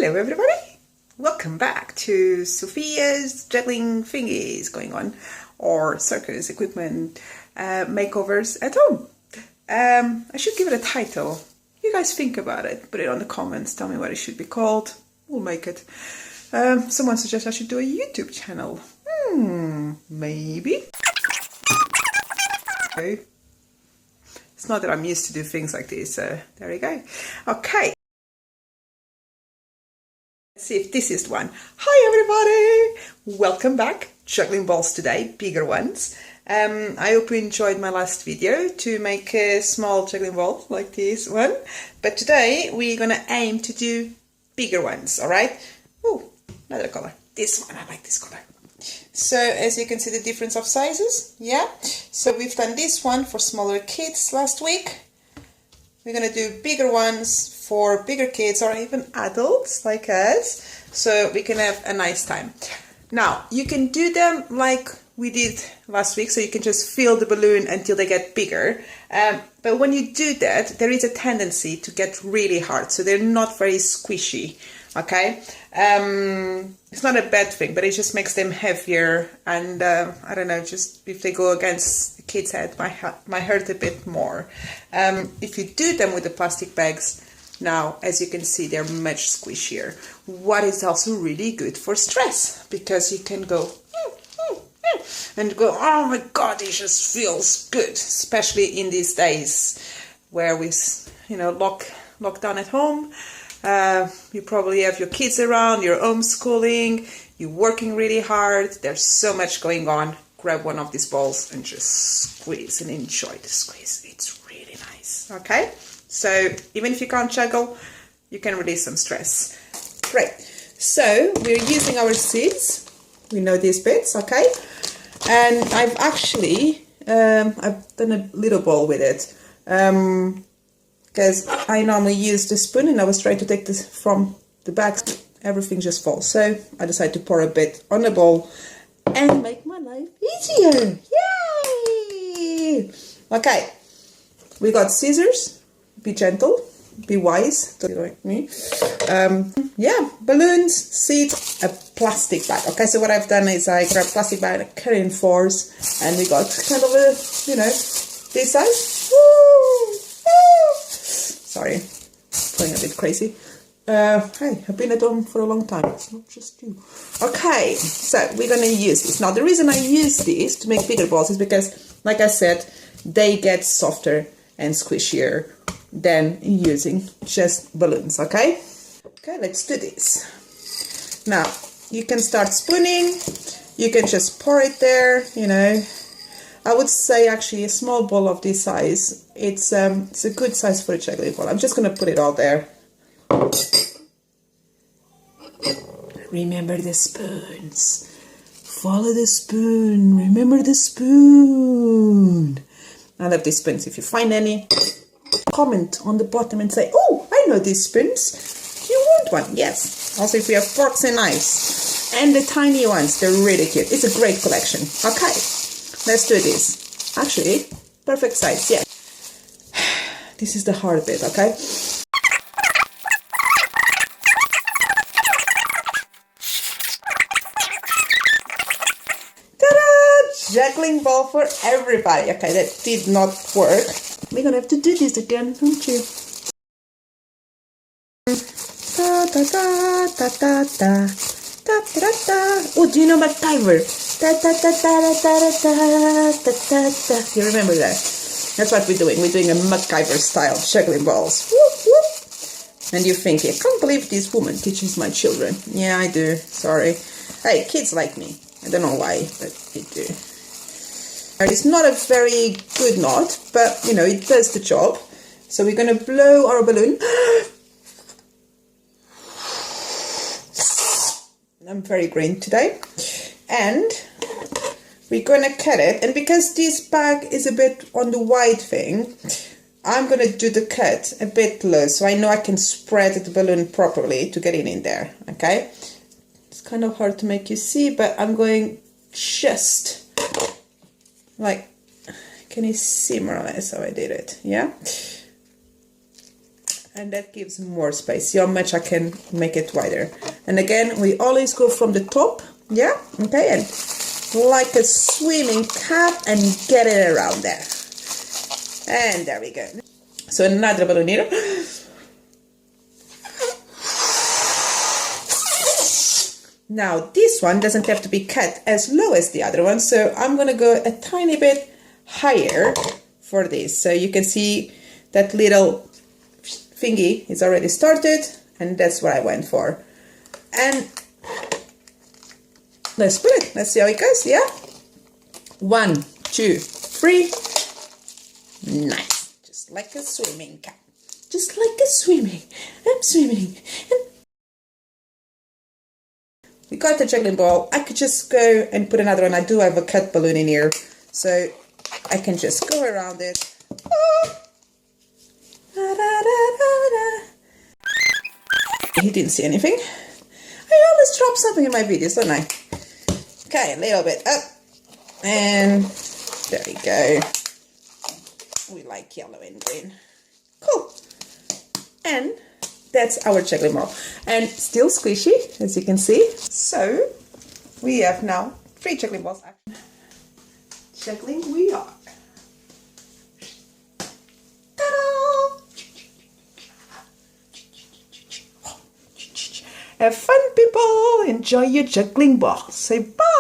Hello everybody, welcome back to Sophia's juggling thingies going on, or circus equipment makeovers at home. I should give it a title. You guys think about it, put it on the comments, tell me what it should be called, we'll make it. Someone suggests I should do a YouTube channel. Maybe. Okay. It's not that I'm used to do things like this, so there we go. Okay. Let's see if this is the one. Hi everybody! Welcome back. Juggling balls today, bigger ones. I hope you enjoyed my last video to make a small juggling ball like this one. But today we're gonna aim to do bigger ones, alright? Oh, another color. This one, I like this color. So as you can see the difference of sizes, yeah? So we've done this one for smaller kids last week. We're gonna do bigger ones for bigger kids or even adults like us, so we can have a nice time. Now, you can do them like we did last week, so you can just fill the balloon until they get bigger. But when you do that, there is a tendency to get really hard, so they're not very squishy, okay? It's not a bad thing, but it just makes them heavier, and I don't know, just if they go against the kid's head, might hurt a bit more. If you do them with the plastic bags, now, as you can see, they're much squishier. What is also really good for stress, because you can go and go, oh my god, it just feels good, especially in these days where we, locked down at home. You probably have your kids around, you're homeschooling, you're working really hard, there's so much going on. Grab one of these balls and just squeeze and enjoy the squeeze. It's really nice, okay? So even if you can't juggle, you can release some stress. Great. So we're using our seeds. We know these bits, okay? And I've actually, I've done a little ball with it. Because I normally use the spoon and I was trying to take this from the bag. Everything just falls. So I decided to pour a bit on the bowl and make my life easier. Yay! Okay, we got scissors. Be gentle, be wise, don't be like me. Yeah, balloons, seeds, a plastic bag. Okay, so what I've done is I grabbed a plastic bag, I cut it in fours, and we got kind of a, this size. Woo! Woo! Sorry, playing a bit crazy. Hey, I've been at home for a long time, it's not just you. Okay, so we're gonna use this. Now, the reason I use this to make bigger balls is because, like I said, they get softer and squishier than using just balloons, okay? Okay, let's do this. Now, you can start spooning, you can just pour it there, I would say actually a small ball of this size, it's a good size for a juggling ball. I'm just gonna put it all there. Remember the spoons. Follow the spoon. Remember the spoon. I love these spoons. If you find any, comment on the bottom and say, oh, I know these spoons. Do you want one? Yes. Also, if we have forks and knives. And the tiny ones, they're really cute. It's a great collection. Okay, let's do this. Actually, perfect size, yeah. This is the hard bit, okay? Ta-da! Juggling ball for everybody. Okay, that did not work. We're gonna have to do this again, aren't you? Da da da da da da da da da. Oh, do you know MacGyver? Da da da da da da da da da da. You remember that? That's what we're doing. We're doing a MacGyver style juggling balls. Whoop, whoop. And you're thinking, I can't believe this woman teaches my children. Yeah, I do. Sorry. Hey, kids like me. I don't know why, but they do. It's not a very good knot, but it does the job. So we're going to blow our balloon. I'm very green today. And we're going to cut it. And because this bag is a bit on the wide thing, I'm going to do the cut a bit low, so I know I can spread the balloon properly to get it in there. Okay? It's kind of hard to make you see, but I'm going just like, can you see more or less how I did it? Yeah? and that gives more space. See how much I can make it wider. And again, we always go from the top, yeah, okay, and like a swimming cap and get it around there. And there we go. So another balloon here. Now this one doesn't have to be cut as low as the other one, so I'm gonna go a tiny bit higher for this. So you can see that little thingy is already started, and that's what I went for. And let's put it, let's see how it goes, yeah? 1, 2, 3, nice, just like a swimming cap, just like a swimming, I'm swimming. We got the juggling ball. I could just go and put another one. I do have a cut balloon in here, so I can just go around it. Oh. Da, da, da, da, da. He didn't see anything. I always drop something in my videos, don't I? Okay, a little bit up. And there we go. We like yellow and green. Cool. And that's our juggling ball. And still squishy, as you can see. So we have now 3 juggling balls. Juggling we are. Ta-da! Have fun, people. Enjoy your juggling ball. Say bye.